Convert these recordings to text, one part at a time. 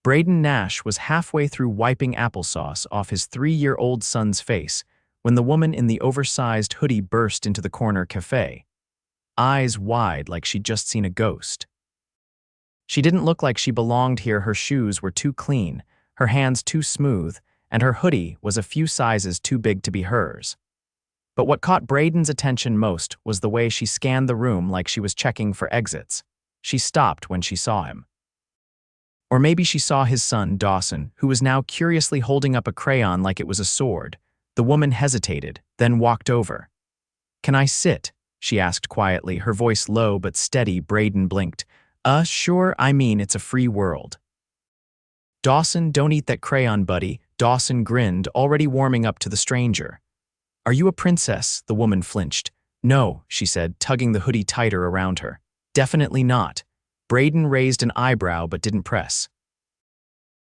Brayden Nash was halfway through wiping applesauce off his 3-year-old son's face when the woman in the oversized hoodie burst into the corner cafe, eyes wide like she'd just seen a ghost. She didn't look like she belonged here. Her shoes were too clean, her hands too smooth, and her hoodie was a few sizes too big to be hers. But what caught Brayden's attention most was the way she scanned the room like she was checking for exits. She stopped when she saw him. Or maybe she saw his son, Dawson, who was now curiously holding up a crayon like it was a sword. The woman hesitated, then walked over. "Can I sit?" she asked quietly, her voice low but steady. Brayden blinked. Sure, I mean, it's a free world." "Dawson, don't eat that crayon, buddy." Dawson grinned, already warming up to the stranger. "Are you a princess?" The woman flinched. "No," she said, tugging the hoodie tighter around her. "Definitely not." Brayden raised an eyebrow but didn't press.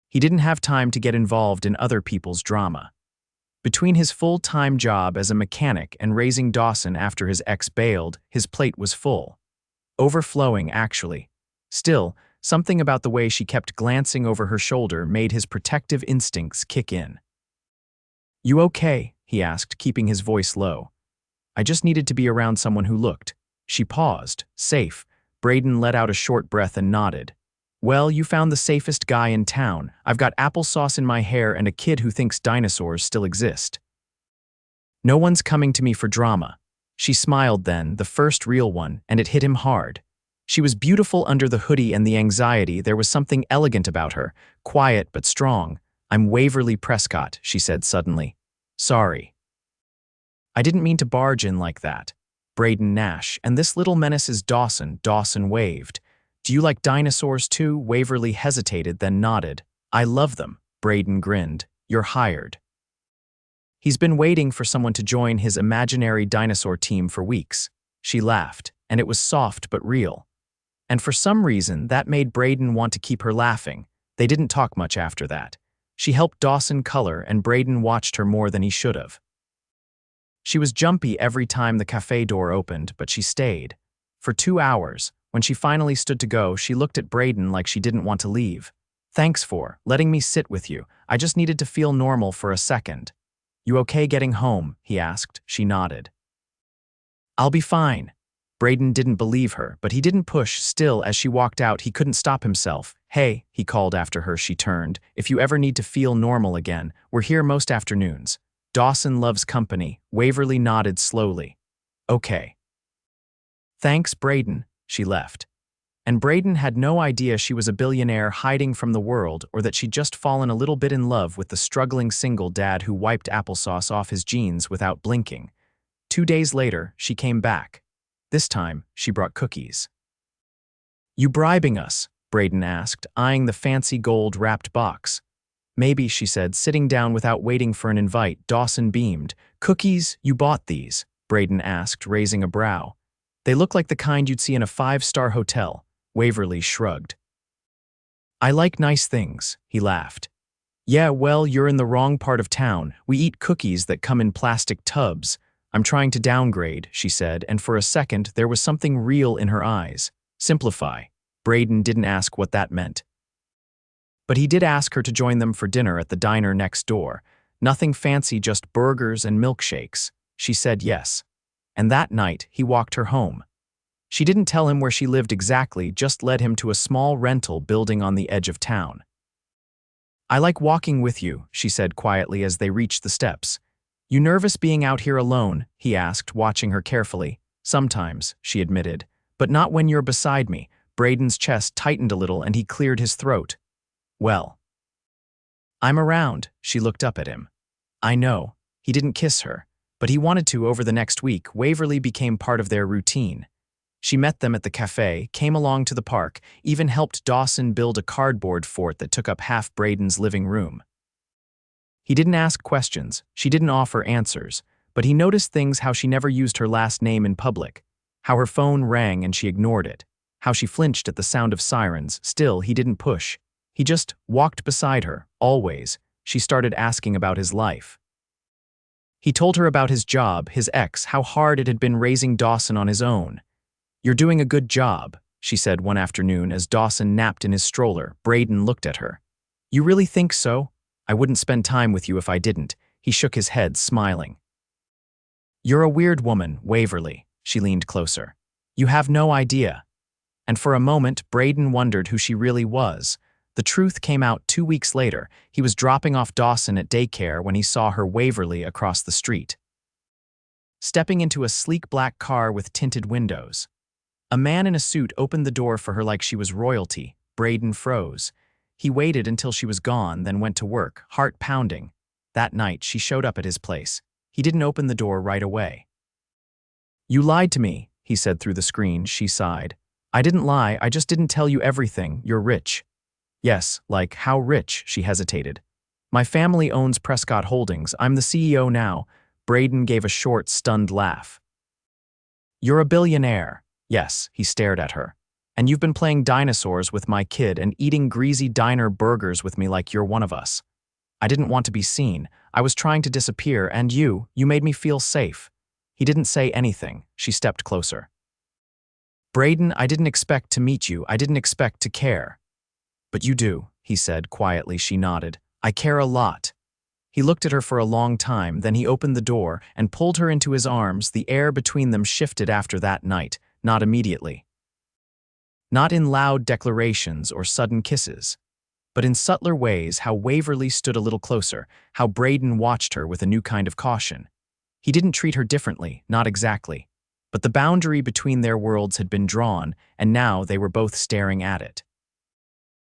He didn't have time to get involved in other people's drama. Between his full-time job as a mechanic and raising Dawson after his ex bailed, his plate was full. Overflowing, actually. Still, something about the way she kept glancing over her shoulder made his protective instincts kick in. "You okay?" he asked, keeping his voice low. "I just needed to be around someone who looked." She paused. "Safe." Brayden let out a short breath and nodded. "Well, you found the safest guy in town. I've got applesauce in my hair and a kid who thinks dinosaurs still exist. No one's coming to me for drama." She smiled then, the first real one, and it hit him hard. She was beautiful under the hoodie and the anxiety. There was something elegant about her, quiet but strong. "I'm Waverly Prescott," she said suddenly. "Sorry. I didn't mean to barge in like that." "Brayden Nash, and this little menace is Dawson." Dawson waved. "Do you like dinosaurs too?" Waverly hesitated, then nodded. "I love them." Brayden grinned. "You're hired." He's been waiting for someone to join his imaginary dinosaur team for weeks. She laughed, and it was soft but real. And for some reason, that made Brayden want to keep her laughing. They didn't talk much after that. She helped Dawson color, and Brayden watched her more than he should have. She was jumpy every time the cafe door opened, but she stayed. For 2 hours, when she finally stood to go, she looked at Brayden like she didn't want to leave. "Thanks for letting me sit with you. I just needed to feel normal for a second." "You okay getting home?" he asked. She nodded. "I'll be fine." Brayden didn't believe her, but he didn't push. Still, as she walked out, he couldn't stop himself. "Hey," he called after her. She turned. "If you ever need to feel normal again, we're here most afternoons." "Dawson loves company." Waverly nodded slowly. "Okay." "Thanks, Brayden." She left. And Brayden had no idea she was a billionaire hiding from the world, or that she'd just fallen a little bit in love with the struggling single dad who wiped applesauce off his jeans without blinking. 2 days later, she came back. This time, she brought cookies. "You bribing us?" Brayden asked, eyeing the fancy gold-wrapped box. "Maybe," she said, sitting down without waiting for an invite. Dawson beamed. "Cookies? You bought these?" Brayden asked, raising a brow. "They look like the kind you'd see in a 5-star hotel." Waverly shrugged. "I like nice things," he laughed. "Yeah, well, you're in the wrong part of town. We eat cookies that come in plastic tubs." "I'm trying to downgrade," she said, and for a second there was something real in her eyes. "Simplify." Brayden didn't ask what that meant. But he did ask her to join them for dinner at the diner next door. Nothing fancy, just burgers and milkshakes. She said yes. And that night, he walked her home. She didn't tell him where she lived exactly, just led him to a small rental building on the edge of town. "I like walking with you," she said quietly as they reached the steps. "You nervous being out here alone?" he asked, watching her carefully. "Sometimes," she admitted, "but not when you're beside me." Brayden's chest tightened a little and he cleared his throat. "Well, I'm around." She looked up at him. "I know." He didn't kiss her, but he wanted to over the next week. Waverly became part of their routine. She met them at the cafe, came along to the park, even helped Dawson build a cardboard fort that took up half Brayden's living room. He didn't ask questions, she didn't offer answers, but he noticed things: how she never used her last name in public, how her phone rang and she ignored it, how she flinched at the sound of sirens. Still, he didn't push. He just walked beside her, always. She started asking about his life. He told her about his job, his ex, how hard it had been raising Dawson on his own. "You're doing a good job," she said one afternoon as Dawson napped in his stroller. Brayden looked at her. You really think so? I wouldn't spend time with you if I didn't. He shook his head, smiling. You're a weird woman, Waverly. She leaned closer. You have no idea. And for a moment, Brayden wondered who she really was. The truth came out 2 weeks later. He was dropping off Dawson at daycare when he saw her Waverly across the street, stepping into a sleek black car with tinted windows. A man in a suit opened the door for her like she was royalty. Brayden froze. He waited until she was gone, then went to work, heart pounding. That night, she showed up at his place. He didn't open the door right away. You lied to me, he said through the screen. She sighed. I didn't lie, I just didn't tell you everything. You're rich. Yes, like, how rich? She hesitated. My family owns Prescott Holdings. I'm the CEO now. Brayden gave a short, stunned laugh. You're a billionaire. Yes, he stared at her. And you've been playing dinosaurs with my kid and eating greasy diner burgers with me like you're one of us. I didn't want to be seen. I was trying to disappear, and you made me feel safe. He didn't say anything. She stepped closer. Brayden, I didn't expect to meet you. I didn't expect to care. But you do, he said quietly. She nodded. I care a lot. He looked at her for a long time, then he opened the door and pulled her into his arms. The air between them shifted after that night, not immediately. Not in loud declarations or sudden kisses, but in subtler ways. How Waverly stood a little closer, how Brayden watched her with a new kind of caution. He didn't treat her differently, not exactly, but the boundary between their worlds had been drawn, and now they were both staring at it.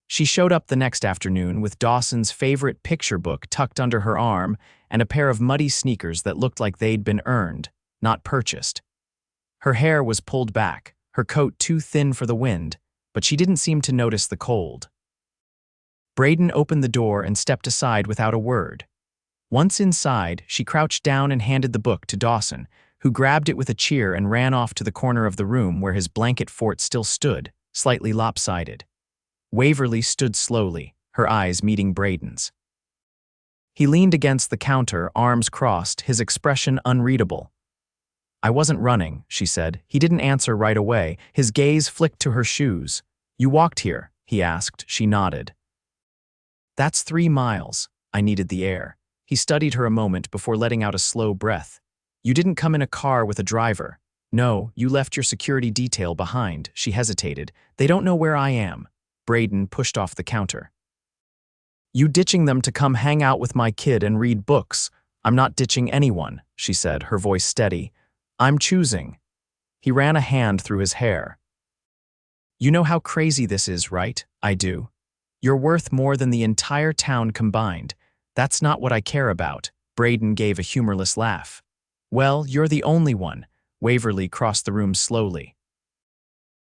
She showed up the next afternoon with Dawson's favorite picture book tucked under her arm and a pair of muddy sneakers that looked like they'd been earned, not purchased. Her hair was pulled back, her coat too thin for the wind, but she didn't seem to notice the cold. Brayden opened the door and stepped aside without a word. Once inside, she crouched down and handed the book to Dawson, who grabbed it with a cheer and ran off to the corner of the room where his blanket fort still stood, slightly lopsided. Waverly stood slowly, her eyes meeting Brayden's. He leaned against the counter, arms crossed, his expression unreadable. I wasn't running, she said. He didn't answer right away. His gaze flicked to her shoes. You walked here, he asked. She nodded. That's 3 miles. I needed the air. He studied her a moment before letting out a slow breath. You didn't come in a car with a driver. No, you left your security detail behind. She hesitated. They don't know where I am. Brayden pushed off the counter. You ditching them to come hang out with my kid and read books. I'm not ditching anyone, she said, her voice steady. I'm choosing. He ran a hand through his hair. You know how crazy this is, right? I do. You're worth more than the entire town combined. That's not what I care about. Brayden gave a humorless laugh. Well, you're the only one. Waverly crossed the room slowly.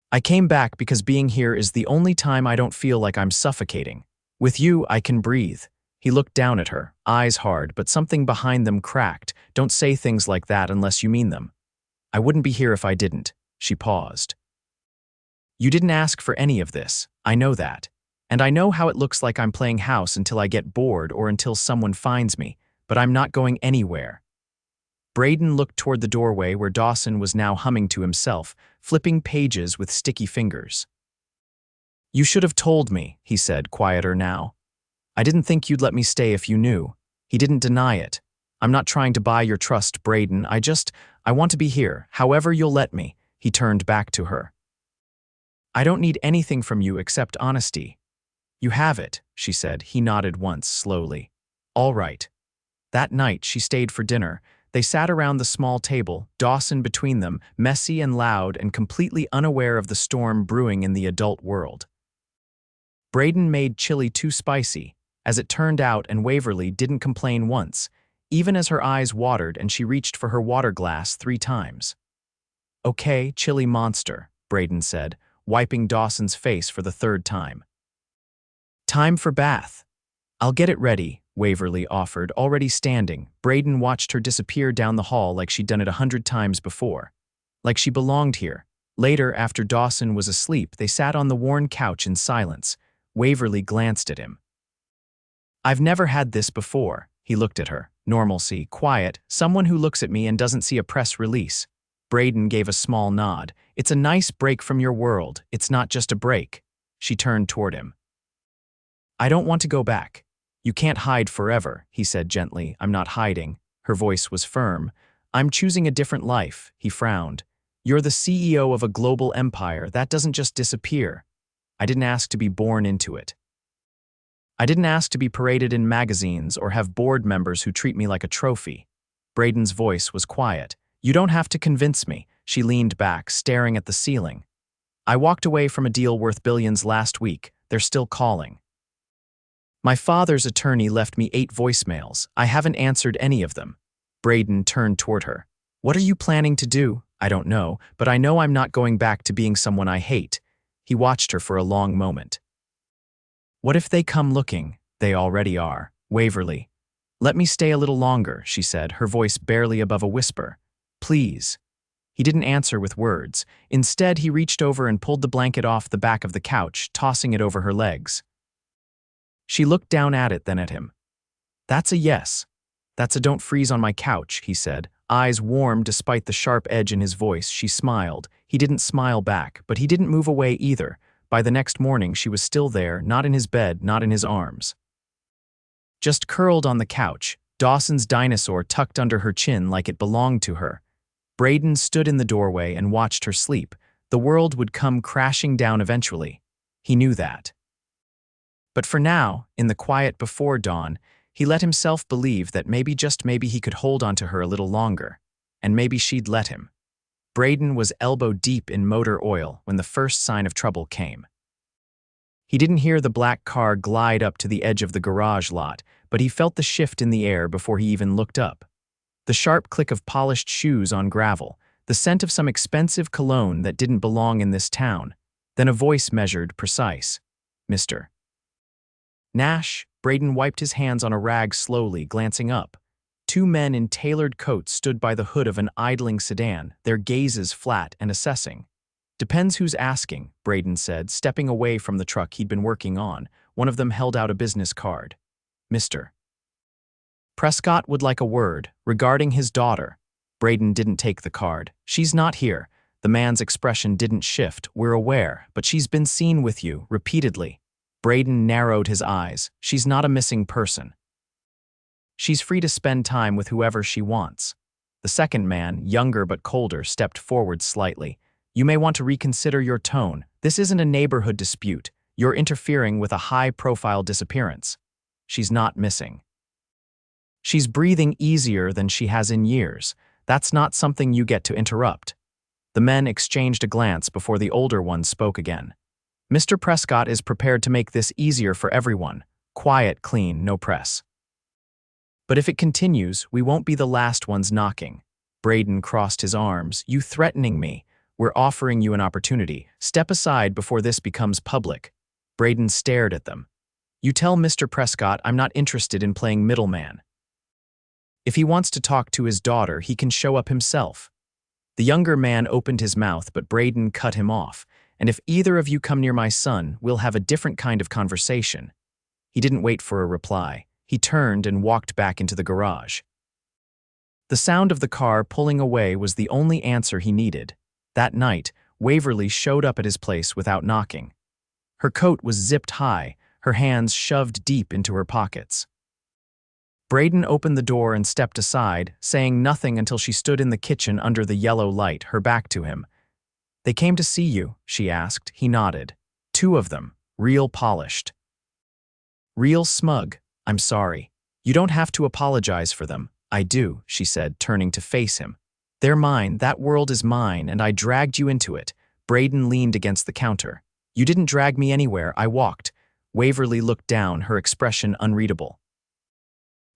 I came back because being here is the only time I don't feel like I'm suffocating. With you, I can breathe. He looked down at her, eyes hard, but something behind them cracked. Don't say things like that unless you mean them. I wouldn't be here if I didn't. She paused. You didn't ask for any of this. I know that. And I know how it looks like I'm playing house until I get bored or until someone finds me, but I'm not going anywhere. Brayden looked toward the doorway where Dawson was now humming to himself, flipping pages with sticky fingers. You should have told me, he said, quieter now. I didn't think you'd let me stay if you knew. He didn't deny it. I'm not trying to buy your trust, Brayden. I want to be here, however you'll let me. He turned back to her. I don't need anything from you except honesty. You have it, she said. He nodded once, slowly. All right. That night, she stayed for dinner. They sat around the small table, Dawson between them, messy and loud and completely unaware of the storm brewing in the adult world. Brayden made chili too spicy, as it turned out, and Waverly didn't complain once, even as her eyes watered and she reached for her water glass 3 times. Okay, chili monster, Brayden said, wiping Dawson's face for the 3rd time. Time for bath. I'll get it ready, Waverly offered, already standing. Brayden watched her disappear down the hall like she'd done it 100 times before. Like she belonged here. Later, after Dawson was asleep, they sat on the worn couch in silence. Waverly glanced at him. I've never had this before. He looked at her. Normalcy, quiet, someone who looks at me and doesn't see a press release. Brayden gave a small nod. It's a nice break from your world. It's not just a break. She turned toward him. I don't want to go back. You can't hide forever, he said gently. I'm not hiding. Her voice was firm. I'm choosing a different life, he frowned. You're the CEO of a global empire. That doesn't just disappear. I didn't ask to be born into it. I didn't ask to be paraded in magazines or have board members who treat me like a trophy. Brayden's voice was quiet. You don't have to convince me. She leaned back, staring at the ceiling. I walked away from a deal worth billions last week. They're still calling. My father's attorney left me 8 voicemails. I haven't answered any of them. Brayden turned toward her. What are you planning to do? I don't know, but I know I'm not going back to being someone I hate. He watched her for a long moment. What if they come looking? They already are. Waverly. Let me stay a little longer, she said, her voice barely above a whisper. Please. He didn't answer with words. Instead, he reached over and pulled the blanket off the back of the couch, tossing it over her legs. She looked down at it, then at him. That's a yes. That's a don't freeze on my couch, he said. Eyes warm despite the sharp edge in his voice. She smiled. He didn't smile back, but he didn't move away either. By the next morning, she was still there, not in his bed, not in his arms. Just curled on the couch, Dawson's dinosaur tucked under her chin like it belonged to her. Brayden stood in the doorway and watched her sleep. The world would come crashing down eventually. He knew that. But for now, in the quiet before dawn, he let himself believe that maybe, just maybe, he could hold on to her a little longer. And maybe she'd let him. Brayden was elbow-deep in motor oil when the first sign of trouble came. He didn't hear the black car glide up to the edge of the garage lot, but he felt the shift in the air before he even looked up. The sharp click of polished shoes on gravel, the scent of some expensive cologne that didn't belong in this town. Then a voice measured, precise. Mr. Nash. Brayden wiped his hands on a rag slowly, glancing up. 2 men in tailored coats stood by the hood of an idling sedan, their gazes flat and assessing. Depends who's asking, Brayden said, stepping away from the truck he'd been working on. One of them held out a business card. Mr. Prescott would like a word regarding his daughter. Brayden didn't take the card. She's not here. The man's expression didn't shift. We're aware, but she's been seen with you, repeatedly. Brayden narrowed his eyes. She's not a missing person. She's free to spend time with whoever she wants. The second man, younger but colder, stepped forward slightly. You may want to reconsider your tone. This isn't a neighborhood dispute. You're interfering with a high-profile disappearance. She's not missing. She's breathing easier than she has in years. That's not something you get to interrupt. The men exchanged a glance before the older one spoke again. Mr. Prescott is prepared to make this easier for everyone. Quiet, clean, no press. But if it continues, we won't be the last ones knocking. Brayden crossed his arms. You threatening me? We're offering you an opportunity. Step aside before this becomes public. Brayden stared at them. You tell Mr. Prescott I'm not interested in playing middleman. If he wants to talk to his daughter, he can show up himself. The younger man opened his mouth, but Brayden cut him off. And if either of you come near my son, we'll have a different kind of conversation. He didn't wait for a reply. He turned and walked back into the garage. The sound of the car pulling away was the only answer he needed. That night, Waverly showed up at his place without knocking. Her coat was zipped high, her hands shoved deep into her pockets. Brayden opened the door and stepped aside, saying nothing until she stood in the kitchen under the yellow light, her back to him. They came to see you, she asked. He nodded. 2 of them, real polished. Real smug. I'm sorry. You don't have to apologize for them. I do, she said, turning to face him. They're mine, that world is mine, and I dragged you into it. Brayden leaned against the counter. You didn't drag me anywhere, I walked. Waverly looked down, her expression unreadable.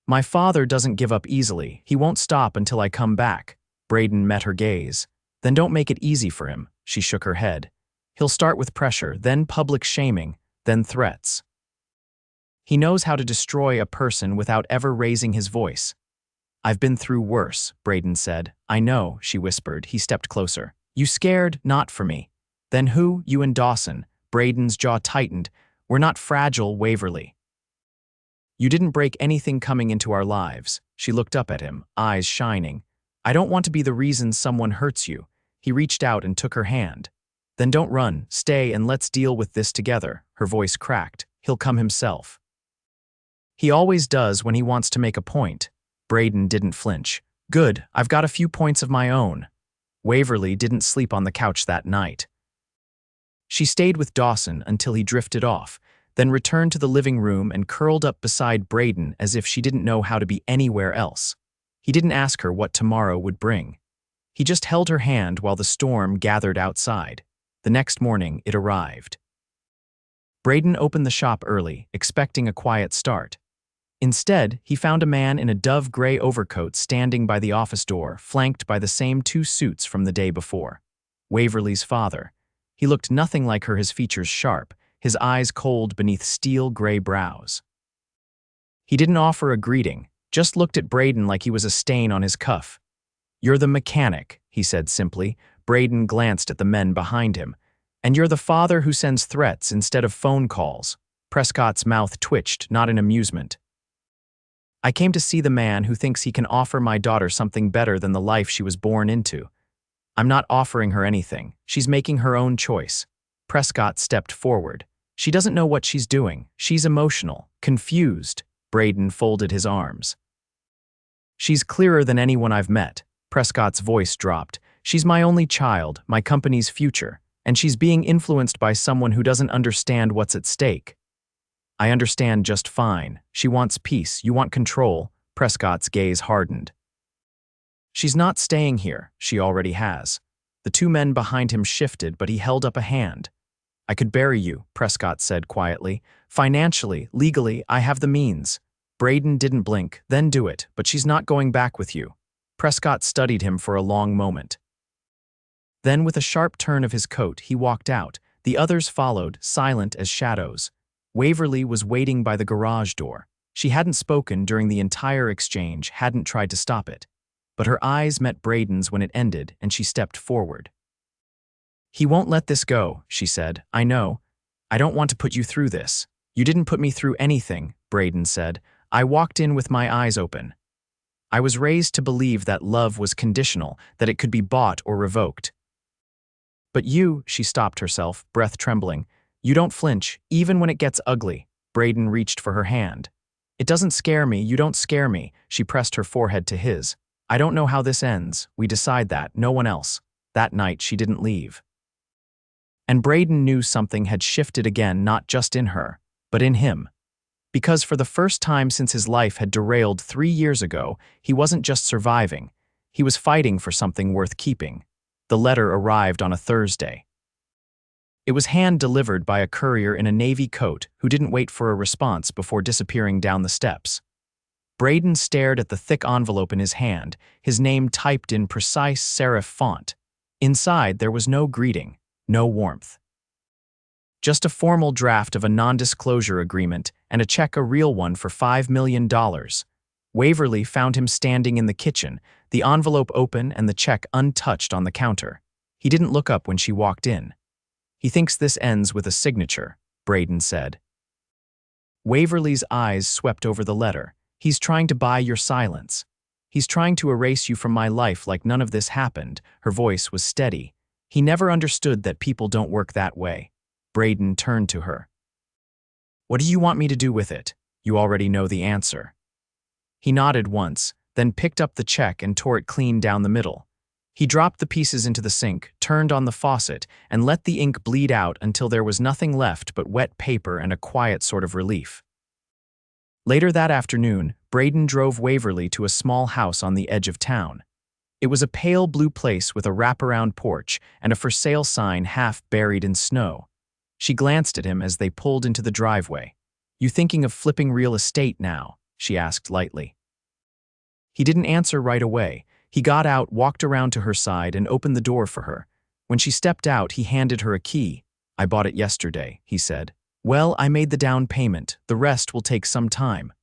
My father doesn't give up easily. He won't stop until I come back. Brayden met her gaze. Then don't make it easy for him, she shook her head. He'll start with pressure, then public shaming, then threats. He knows how to destroy a person without ever raising his voice. I've been through worse, Brayden said. I know, she whispered. He stepped closer. You scared? Not for me. Then who? You and Dawson. Brayden's jaw tightened. We're not fragile, Waverly. You didn't break anything coming into our lives. She looked up at him, eyes shining. I don't want to be the reason someone hurts you. He reached out and took her hand. Then don't run, stay and let's deal with this together. Her voice cracked. He'll come himself. He always does when he wants to make a point. Brayden didn't flinch. Good, I've got a few points of my own. Waverly didn't sleep on the couch that night. She stayed with Dawson until he drifted off, then returned to the living room and curled up beside Brayden as if she didn't know how to be anywhere else. He didn't ask her what tomorrow would bring. He just held her hand while the storm gathered outside. The next morning, it arrived. Brayden opened the shop early, expecting a quiet start. Instead, he found a man in a dove gray overcoat standing by the office door, flanked by the same two suits from the day before. Waverly's father. He looked nothing like her, his features sharp, his eyes cold beneath steel gray brows. He didn't offer a greeting, just looked at Brayden like he was a stain on his cuff. "You're the mechanic," he said simply. Brayden glanced at the men behind him. "And you're the father who sends threats instead of phone calls." Prescott's mouth twitched, not in amusement. "I came to see the man who thinks he can offer my daughter something better than the life she was born into. I'm not offering her anything. She's making her own choice." Prescott stepped forward. "She doesn't know what she's doing. She's emotional, confused." Brayden folded his arms. "She's clearer than anyone I've met." Prescott's voice dropped. "She's my only child, my company's future, and she's being influenced by someone who doesn't understand what's at stake." "I understand just fine. She wants peace. You want control." Prescott's gaze hardened. "She's not staying here. She already has." The two men behind him shifted, but he held up a hand. "I could bury you," Prescott said quietly. "Financially, legally, I have the means." Brayden didn't blink. "Then do it, but she's not going back with you." Prescott studied him for a long moment. Then, with a sharp turn of his coat, he walked out. The others followed, silent as shadows. Waverly was waiting by the garage door. She hadn't spoken during the entire exchange, hadn't tried to stop it. But her eyes met Brayden's when it ended, and she stepped forward. "He won't let this go," she said. "I know. I don't want to put you through this." "You didn't put me through anything," Brayden said. "I walked in with my eyes open. I was raised to believe that love was conditional, that it could be bought or revoked." "But you," she stopped herself, breath trembling. "You don't flinch, even when it gets ugly." Brayden reached for her hand. "It doesn't scare me, you don't scare me." She pressed her forehead to his. "I don't know how this ends. We decide that, no one else." That night she didn't leave. And Brayden knew something had shifted again, not just in her, but in him. Because for the first time since his life had derailed 3 years ago, he wasn't just surviving. He was fighting for something worth keeping. The letter arrived on a Thursday. It was hand-delivered by a courier in a navy coat who didn't wait for a response before disappearing down the steps. Brayden stared at the thick envelope in his hand, his name typed in precise serif font. Inside, there was no greeting, no warmth. Just a formal draft of a non-disclosure agreement and a check, a real one, for $5 million. Waverly found him standing in the kitchen, the envelope open and the check untouched on the counter. He didn't look up when she walked in. "He thinks this ends with a signature," Brayden said. Waverly's eyes swept over the letter. "He's trying to buy your silence. He's trying to erase you from my life like none of this happened." Her voice was steady. "He never understood that people don't work that way." Brayden turned to her. "What do you want me to do with it? You already know the answer." He nodded once, then picked up the check and tore it clean down the middle. He dropped the pieces into the sink, turned on the faucet, and let the ink bleed out until there was nothing left but wet paper and a quiet sort of relief. Later that afternoon, Brayden drove Waverly to a small house on the edge of town. It was a pale blue place with a wraparound porch and a for sale sign half buried in snow. She glanced at him as they pulled into the driveway. "You thinking of flipping real estate now?" she asked lightly. He didn't answer right away. He got out, walked around to her side, and opened the door for her. When she stepped out, he handed her a key. "I bought it yesterday," he said. "Well, I made the down payment. The rest will take some time."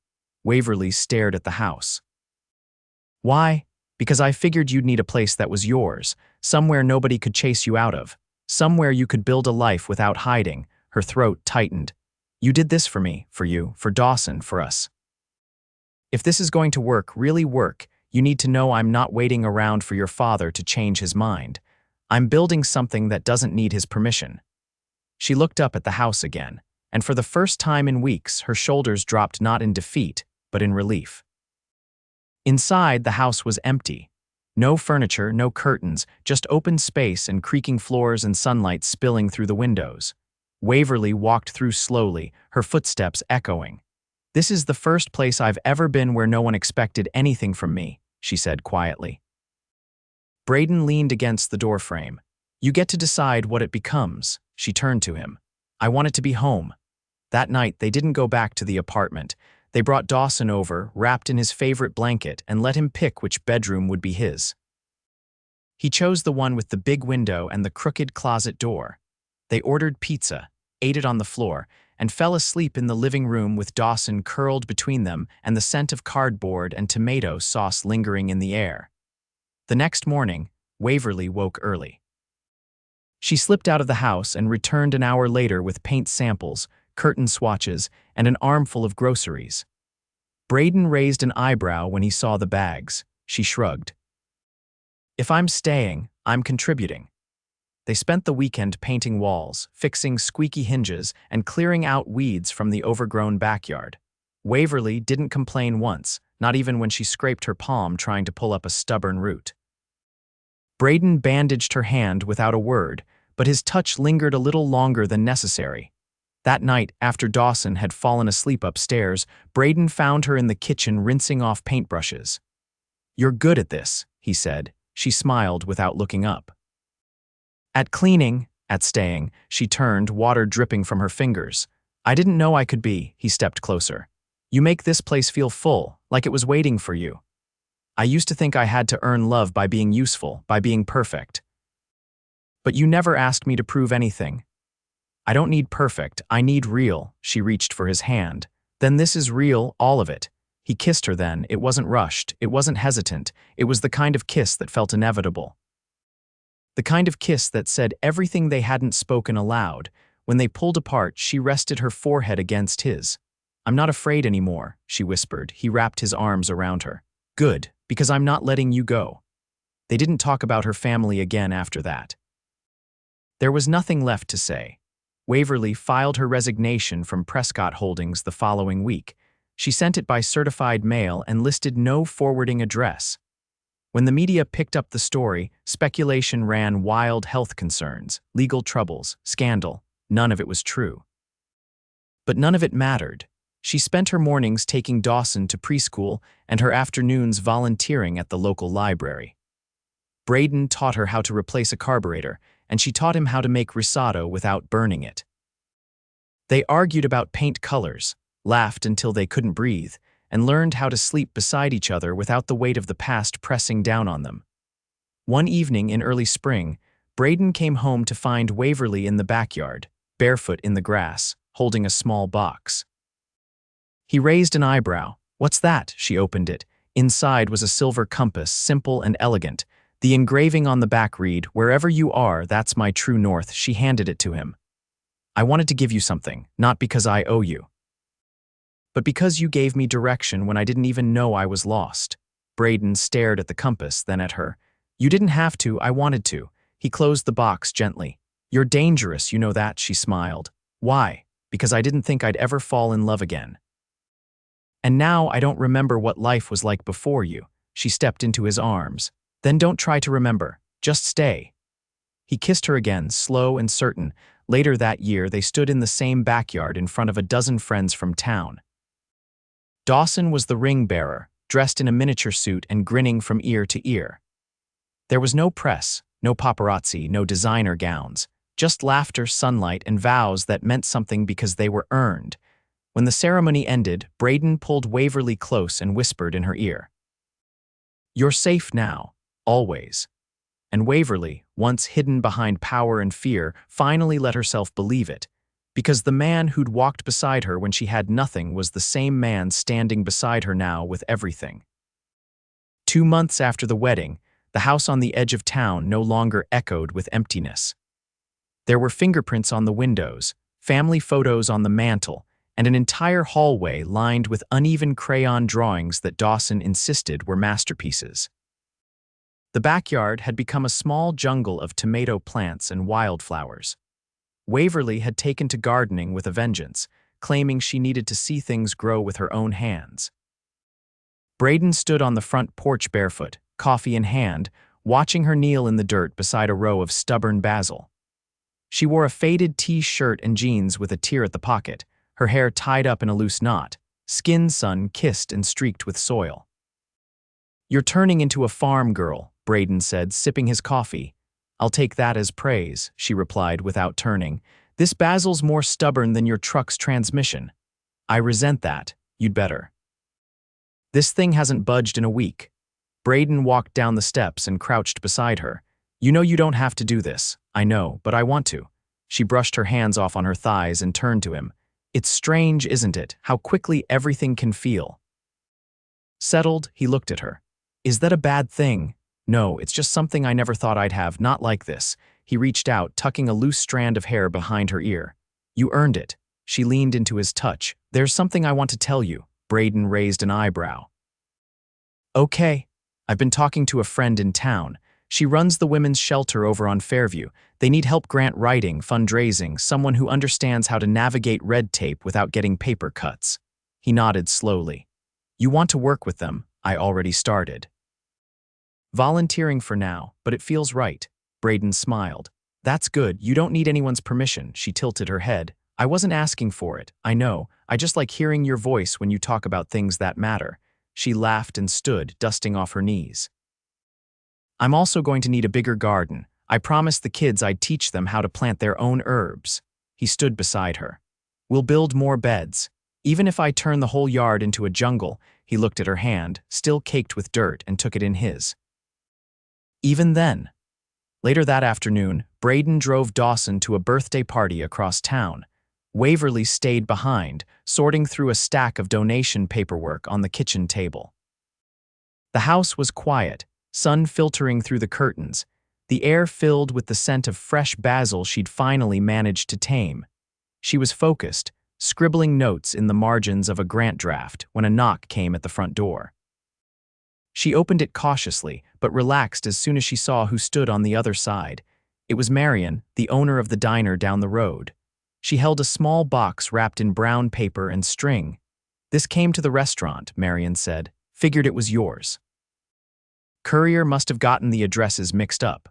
Waverly stared at the house. "Why?" "Because I figured you'd need a place that was yours, somewhere nobody could chase you out of. Somewhere you could build a life without hiding." Her throat tightened. "You did this for me, for you, for Dawson, for us. If this is going to work, really work, you need to know I'm not waiting around for your father to change his mind. I'm building something that doesn't need his permission." She looked up at the house again. and for the first time in weeks, her shoulders dropped not in defeat, but in relief. Inside, the house was empty. No furniture, no curtains, just open space and creaking floors and sunlight spilling through the windows. Waverly walked through slowly, her footsteps echoing. "This is the first place I've ever been where no one expected anything from me," she said quietly. Brayden leaned against the doorframe. "You get to decide what it becomes," she turned to him. "I want it to be home." That night, they didn't go back to the apartment. They brought Dawson over, wrapped in his favorite blanket, and let him pick which bedroom would be his. He chose the one with the big window and the crooked closet door. They ordered pizza, ate it on the floor, and fell asleep in the living room with Dawson curled between them and the scent of cardboard and tomato sauce lingering in the air. The next morning, Waverly woke early. She slipped out of the house and returned an hour later with paint samples, curtain swatches, and an armful of groceries. Brayden raised an eyebrow when he saw the bags. She shrugged. "If I'm staying, I'm contributing." They spent the weekend painting walls, fixing squeaky hinges, and clearing out weeds from the overgrown backyard. Waverly didn't complain once, not even when she scraped her palm trying to pull up a stubborn root. Brayden bandaged her hand without a word, but his touch lingered a little longer than necessary. That night, after Dawson had fallen asleep upstairs, Brayden found her in the kitchen rinsing off paintbrushes. "You're good at this," he said. She smiled without looking up. "At cleaning, at staying," she turned, water dripping from her fingers. "I didn't know I could be." He stepped closer. "You make this place feel full, like it was waiting for you. I used to think I had to earn love by being useful, by being perfect. But you never asked me to prove anything. I don't need perfect, I need real." She reached for his hand. "Then this is real, all of it." He kissed her then. It wasn't rushed, it wasn't hesitant, it was the kind of kiss that felt inevitable. The kind of kiss that said everything they hadn't spoken aloud. When they pulled apart, she rested her forehead against his. "I'm not afraid anymore," she whispered. He wrapped his arms around her. "Good, because I'm not letting you go." They didn't talk about her family again after that. There was nothing left to say. Waverly filed her resignation from Prescott Holdings the following week. She sent it by certified mail and listed no forwarding address. When the media picked up the story, speculation ran wild: health concerns, legal troubles, scandal. None of it was true. But none of it mattered. She spent her mornings taking Dawson to preschool and her afternoons volunteering at the local library. Brayden taught her how to replace a carburetor, and she taught him how to make risotto without burning it. They argued about paint colors, laughed until they couldn't breathe, and learned how to sleep beside each other without the weight of the past pressing down on them. One evening in early spring, Brayden came home to find Waverly in the backyard, barefoot in the grass, holding a small box. He raised an eyebrow. "What's that?" She opened it. Inside was a silver compass, simple and elegant. The engraving on the back read, "Wherever you are, that's my true north." She handed it to him. "I wanted to give you something, not because I owe you, but because you gave me direction when I didn't even know I was lost." Brayden stared at the compass, then at her. "You didn't have to, I wanted to." He closed the box gently. "You're dangerous, you know that," she smiled. "Why?" "Because I didn't think I'd ever fall in love again. And now I don't remember what life was like before you." She stepped into his arms. "Then don't try to remember, just stay." He kissed her again, slow and certain. Later that year, they stood in the same backyard in front of a dozen friends from town. Dawson was the ring bearer, dressed in a miniature suit and grinning from ear to ear. There was no press, no paparazzi, no designer gowns, just laughter, sunlight, and vows that meant something because they were earned. When the ceremony ended, Brayden pulled Waverly close and whispered in her ear, "You're safe now, always." And Waverly, once hidden behind power and fear, finally let herself believe it, because the man who'd walked beside her when she had nothing was the same man standing beside her now with everything. 2 months after the wedding, the house on the edge of town no longer echoed with emptiness. There was no press, no paparazzi, no designer gowns, just laughter, sunlight, and vows that meant something because they were earned. When the ceremony ended, Brayden pulled Waverly close and whispered in her ear, "You're safe now, always." And Waverly, once hidden behind power and fear, finally let herself believe it, because the man who'd walked beside her when she had nothing was the same man standing beside her now with everything. 2 months after the wedding, the house on the edge of town no longer echoed with emptiness. There were fingerprints on the windows, family photos on the mantel, and an entire hallway lined with uneven crayon drawings that Dawson insisted were masterpieces. The backyard had become a small jungle of tomato plants and wildflowers. Waverly had taken to gardening with a vengeance, claiming she needed to see things grow with her own hands. Brayden stood on the front porch barefoot, coffee in hand, watching her kneel in the dirt beside a row of stubborn basil. She wore a faded t-shirt and jeans with a tear at the pocket, her hair tied up in a loose knot, skin sun-kissed and streaked with soil. "You're turning into a farm girl," Brayden said, sipping his coffee. "I'll take that as praise," she replied without turning. "This basil's more stubborn than your truck's transmission." "I resent that. You'd better." "This thing hasn't budged in a week." Brayden walked down the steps and crouched beside her. "You know you don't have to do this." "I know, but I want to." She brushed her hands off on her thighs and turned to him. "It's strange, isn't it, how quickly everything can feel?" Settled, he looked at her. "Is that a bad thing?" "No, it's just something I never thought I'd have, not like this." He reached out, tucking a loose strand of hair behind her ear. "You earned it." She leaned into his touch. "There's something I want to tell you." Brayden raised an eyebrow. "Okay. I've been talking to a friend in town. She runs the women's shelter over on Fairview. They need help grant writing, fundraising, someone who understands how to navigate red tape without getting paper cuts." He nodded slowly. "You want to work with them? I already started." "Volunteering for now, but it feels right." Brayden smiled. "That's good. You don't need anyone's permission." She tilted her head. "I wasn't asking for it. I know. I just like hearing your voice when you talk about things that matter." She laughed and stood, dusting off her knees. "I'm also going to need a bigger garden. I promised the kids I'd teach them how to plant their own herbs." He stood beside her. "We'll build more beds. Even if I turn the whole yard into a jungle." He looked at her hand, still caked with dirt, and took it in his. "Even then." Later that afternoon, Brayden drove Dawson to a birthday party across town. Waverly stayed behind, sorting through a stack of donation paperwork on the kitchen table. The house was quiet, sun filtering through the curtains, the air filled with the scent of fresh basil she'd finally managed to tame. She was focused, scribbling notes in the margins of a grant draft when a knock came at the front door. She opened it cautiously, but relaxed as soon as she saw who stood on the other side. It was Marion, the owner of the diner down the road. She held a small box wrapped in brown paper and string. "This came to the restaurant," Marion said. "Figured it was yours." Courier must have gotten the addresses mixed up.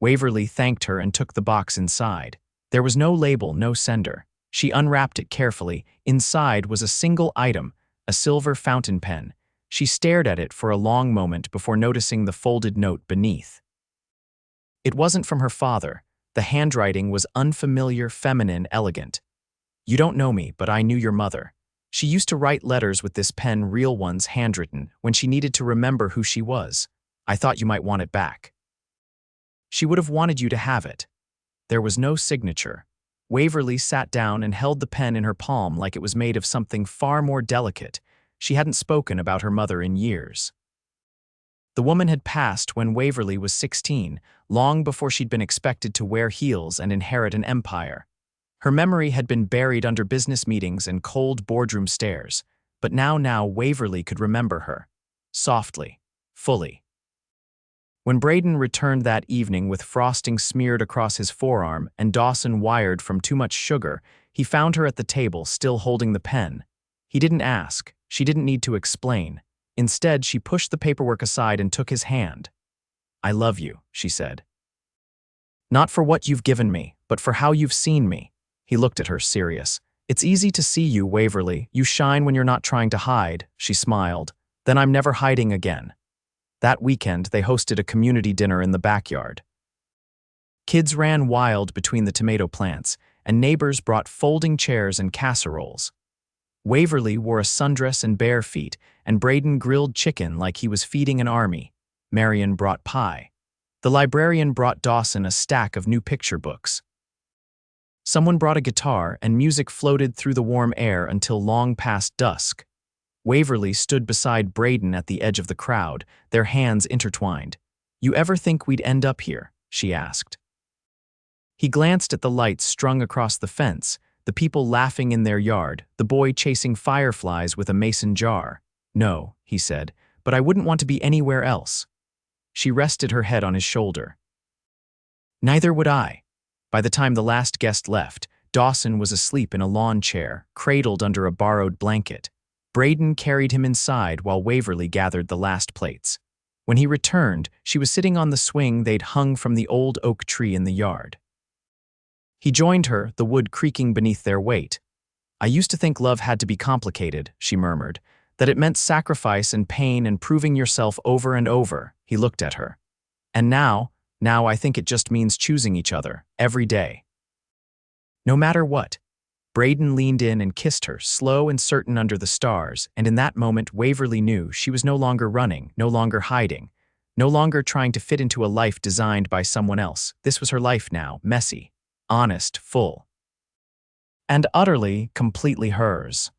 Waverly thanked her and took the box inside. There was no label, no sender. She unwrapped it carefully. Inside was a single item, a silver fountain pen. She stared at it for a long moment before noticing the folded note beneath. It wasn't from her father. The handwriting was unfamiliar, feminine, elegant. "You don't know me, but I knew your mother. She used to write letters with this pen, real ones, handwritten, when she needed to remember who she was. I thought you might want it back." "She would have wanted you to have it." There was no signature. Waverly sat down and held the pen in her palm like it was made of something far more delicate. She hadn't spoken about her mother in years. The woman had passed when Waverly was 16, long before she'd been expected to wear heels and inherit an empire. Her memory had been buried under business meetings and cold boardroom stares, but now Waverly could remember her. Softly, fully. When Brayden returned that evening with frosting smeared across his forearm and Dawson wired from too much sugar, he found her at the table, still holding the pen. He didn't ask. She didn't need to explain. Instead, she pushed the paperwork aside and took his hand. "I love you," she said. "Not for what you've given me, but for how you've seen me." He looked at her, serious. "It's easy to see you, Waverly. You shine when you're not trying to hide." She smiled. "Then I'm never hiding again." That weekend, they hosted a community dinner in the backyard. Kids ran wild between the tomato plants, and neighbors brought folding chairs and casseroles. Waverly wore a sundress and bare feet, and Brayden grilled chicken like he was feeding an army. Marion brought pie. The librarian brought Dawson a stack of new picture books. Someone brought a guitar, and music floated through the warm air until long past dusk. Waverly stood beside Brayden at the edge of the crowd, their hands intertwined. "You ever think we'd end up here?" she asked. He glanced at the lights strung across the fence, the people laughing in their yard, the boy chasing fireflies with a mason jar. "No," he said, "but I wouldn't want to be anywhere else." She rested her head on his shoulder. "Neither would I. By the time the last guest left, Dawson was asleep in a lawn chair, cradled under a borrowed blanket. Brayden carried him inside while Waverly gathered the last plates. When he returned, she was sitting on the swing they'd hung from the old oak tree in the yard. He joined her, the wood creaking beneath their weight. "I used to think love had to be complicated," she murmured, "that it meant sacrifice and pain and proving yourself over and over." He looked at her. "And now I think it just means choosing each other, every day. No matter what." Brayden leaned in and kissed her, slow and certain under the stars, and in that moment Waverly knew she was no longer running, no longer hiding, no longer trying to fit into a life designed by someone else. This was her life now, messy, honest, full, and utterly, completely hers.